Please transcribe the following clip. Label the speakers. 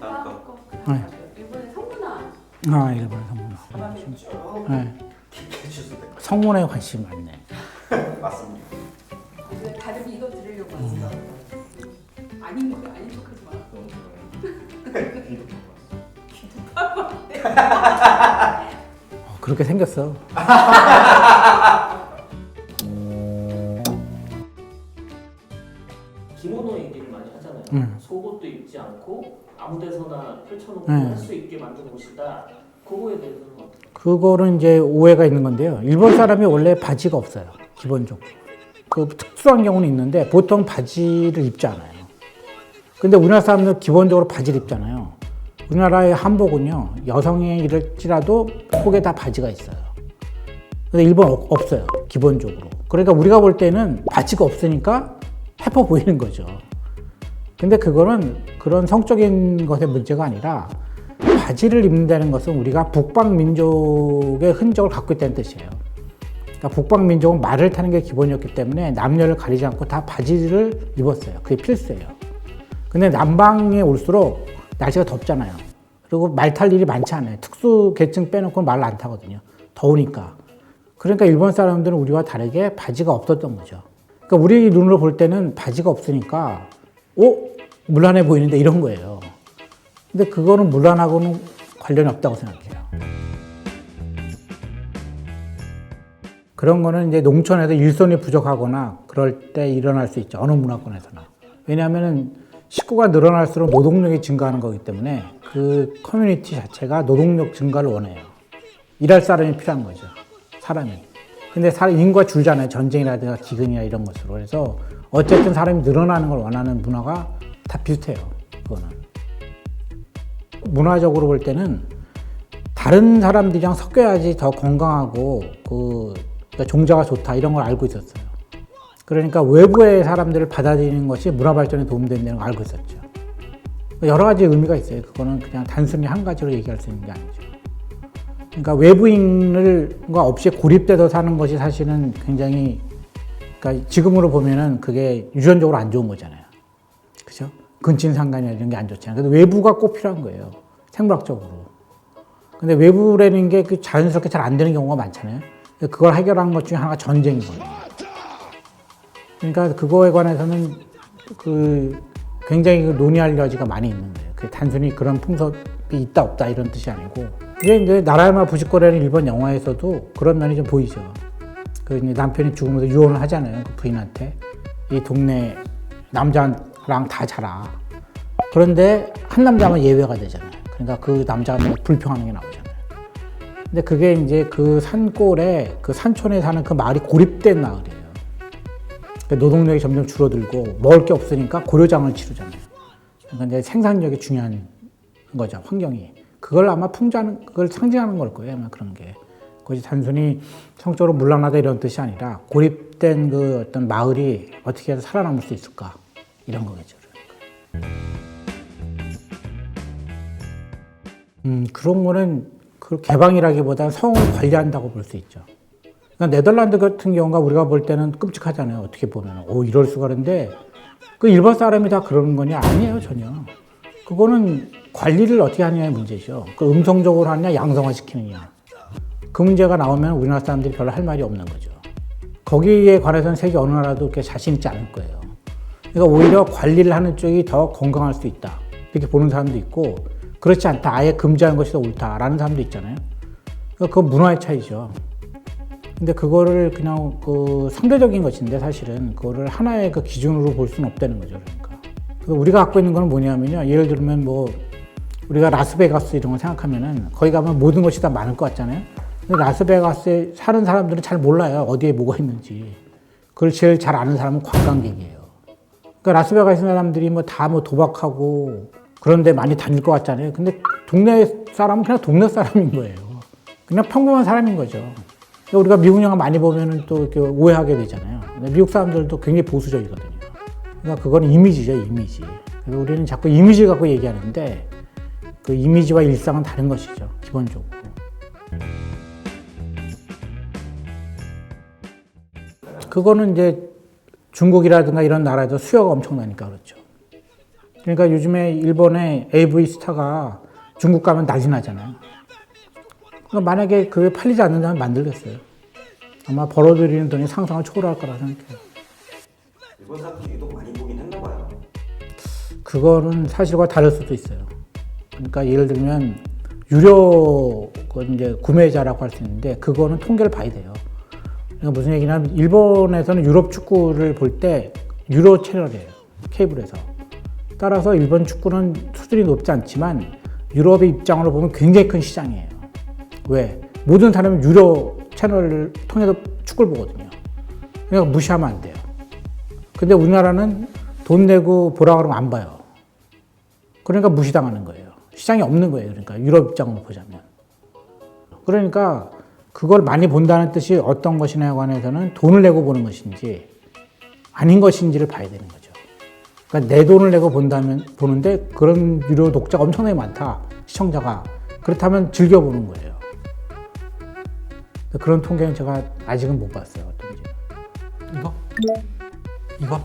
Speaker 1: 다음 거.
Speaker 2: 네.
Speaker 1: 이번에 성문화.
Speaker 2: 아, 일본 성문화.
Speaker 3: 하나님 쭉
Speaker 2: 네.
Speaker 3: 깊게 해주셔도 될것
Speaker 2: 성문화에 관심이 많네.
Speaker 3: 같아요. 맞습니다.
Speaker 1: 왜 다들 이거 들으려고 왔어? 아닌 거 아닌 척하지 마.
Speaker 2: 그렇게 생겼어.
Speaker 4: 기모노 얘기를 많이 하잖아요. 속옷도 입지 않고 아무데서나 펼쳐놓고 할 수 있게 만든 옷이다. 그거에 대해서는 어떻게?
Speaker 2: 그거는 이제 오해가 있는 건데요. 일본 사람이 원래 바지가 없어요. 기본적으로. 그 특수한 경우는 있는데 보통 바지를 입지 않아요. 근데 우리나라 사람들은 기본적으로 바지를 입잖아요. 우리나라의 한복은요, 여성이 이럴지라도 속에 다 바지가 있어요. 근데 일본 없어요. 기본적으로. 그러니까 우리가 볼 때는 바지가 없으니까 해퍼 보이는 거죠. 근데 그거는 그런 성적인 것의 문제가 아니라 바지를 입는다는 것은 우리가 북방민족의 흔적을 갖고 있다는 뜻이에요. 그러니까 북방민족은 말을 타는 게 기본이었기 때문에 남녀를 가리지 않고 다 바지를 입었어요. 그게 필수예요. 근데 남방에 올수록 날씨가 덥잖아요. 그리고 말 탈 일이 많지 않아요. 특수 계층 빼놓고 말을 안 타거든요. 더우니까. 그러니까 일본 사람들은 우리와 다르게 바지가 없었던 거죠. 그러니까 우리 눈으로 볼 때는 바지가 없으니까 물란해 보이는데 이런 거예요. 근데 그거는 물란하고는 관련이 없다고 생각해요. 그런 거는 이제 농촌에서 일손이 부족하거나 그럴 때 일어날 수 있죠. 어느 문화권에서나. 왜냐하면 식구가 늘어날수록 노동력이 증가하는 거기 때문에 그 커뮤니티 자체가 노동력 증가를 원해요. 일할 사람이 필요한 거죠. 사람이. 근데 인구가 줄잖아요. 전쟁이라든가 기근이나 이런 것으로. 그래서 어쨌든 사람이 늘어나는 걸 원하는 문화가 다 비슷해요. 그거는. 문화적으로 볼 때는 다른 사람들이랑 섞여야지 더 건강하고 그러니까 종자가 좋다 이런 걸 알고 있었어요. 그러니까 외부의 사람들을 받아들이는 것이 문화 발전에 도움된다는 걸 알고 있었죠. 여러 가지 의미가 있어요. 그거는 그냥 단순히 한 가지로 얘기할 수 있는 게 아니죠. 그러니까 외부인과 없이 고립돼서 사는 것이 사실은 굉장히, 그러니까 지금으로 보면은 그게 유전적으로 안 좋은 거잖아요. 그죠? 근친상간이나 이런 게 안 좋잖아요. 근데 외부가 꼭 필요한 거예요. 생물학적으로. 근데 외부라는 게 자연스럽게 잘 안 되는 경우가 많잖아요. 그걸 해결한 것 중에 하나가 전쟁이거든요. 그러니까 그거에 관해서는 굉장히 논의할 여지가 많이 있는 거예요. 그 단순히 그런 풍습이 있다 없다 이런 뜻이 아니고. 이게 이제 나라야마 부지코라는 일본 영화에서도 그런 면이 좀 보이죠. 그 이제 남편이 죽으면서 유언을 하잖아요. 그 부인한테. 이 동네 남자랑 다 자라. 그런데 한 남자만 예외가 되잖아요. 그러니까 그 남자가 뭐 불평하는 게 나오잖아요. 근데 그게 이제 그 산골에, 그 산촌에 사는 그 마을이 고립된 마을이에요. 노동력이 점점 줄어들고 먹을 게 없으니까 고려장을 치르잖아요. 그러니까 이제 생산력이 중요한 거죠, 환경이. 그걸 아마 그걸 상징하는 걸 거예요, 아마 그런 게. 그것이 단순히 성적으로 문란하다 이런 뜻이 아니라 고립된 그 어떤 마을이 어떻게 해서 살아남을 수 있을까 이런 거겠죠. 그런 거는 그 개방이라기보다는 성을 관리한다고 볼 수 있죠. 그러니까 네덜란드 같은 경우가 우리가 볼 때는 끔찍하잖아요. 어떻게 보면. 이럴 수가. 그런데 그 일반 사람이 다 그러는 거냐? 아니에요, 전혀. 그거는 관리를 어떻게 하느냐의 문제죠. 그 음성적으로 하느냐, 양성화 시키느냐. 그 문제가 나오면 우리나라 사람들이 별로 할 말이 없는 거죠. 거기에 관해서는 세계 어느 나라도 그렇게 자신 있지 않을 거예요. 그러니까 오히려 관리를 하는 쪽이 더 건강할 수도 있다. 이렇게 보는 사람도 있고, 그렇지 않다. 아예 금지하는 것이 더 옳다라는 사람도 있잖아요. 그러니까 그건 문화의 차이죠. 근데 그거를 그냥 상대적인 것인데 사실은 그거를 하나의 그 기준으로 볼 수는 없다는 거죠. 그러니까. 그래서 우리가 갖고 있는 건 뭐냐면요. 예를 들면 우리가 라스베가스 이런 거 생각하면은 거기 가면 모든 것이 다 많을 것 같잖아요. 근데 라스베가스에 사는 사람들은 잘 몰라요. 어디에 뭐가 있는지. 그걸 제일 잘 아는 사람은 관광객이에요. 그러니까 라스베가스 사람들이 다 도박하고 그런데 많이 다닐 것 같잖아요. 근데 동네 사람은 그냥 동네 사람인 거예요. 그냥 평범한 사람인 거죠. 우리가 미국 영화 많이 보면은 또 이렇게 오해하게 되잖아요. 미국 사람들도 굉장히 보수적이거든요. 그러니까 그건 이미지죠, 이미지. 그래서 우리는 자꾸 이미지 갖고 얘기하는데 그 이미지와 일상은 다른 것이죠, 기본적으로. 그거는 이제 중국이라든가 이런 나라에도 수요가 엄청나니까 그렇죠. 그러니까 요즘에 일본의 AV 스타가 중국 가면 난리 나잖아요. 그러니까 만약에 그게 팔리지 않는다면 만들겠어요. 아마 벌어들이는 돈이 상상을 초월할 거라 생각해요.
Speaker 3: 일본 사람들이 또 많이 보긴 했나 봐요.
Speaker 2: 그거는 사실과 다를 수도 있어요. 그러니까 예를 들면 유료 이제 구매자라고 할 수 있는데 그거는 통계를 봐야 돼요. 그러니까 무슨 얘기냐면 일본에서는 유럽 축구를 볼 때 유로 채널이에요. 케이블에서. 따라서 일본 축구는 수준이 높지 않지만 유럽의 입장으로 보면 굉장히 큰 시장이에요. 왜? 모든 사람이 유료 채널을 통해서 축구를 보거든요. 그러니까 무시하면 안 돼요. 근데 우리나라는 돈 내고 보라 그러면 안 봐요. 그러니까 무시당하는 거예요. 시장이 없는 거예요. 그러니까 유럽 입장으로 보자면. 그러니까 그걸 많이 본다는 뜻이 어떤 것이냐에 관해서는 돈을 내고 보는 것인지 아닌 것인지를 봐야 되는 거죠. 그러니까 내 돈을 내고 보는데 그런 유료 독자가 엄청나게 많다. 시청자가. 그렇다면 즐겨보는 거예요. 그런 통계는 제가 아직은 못 봤어요. 어떤지. 이거?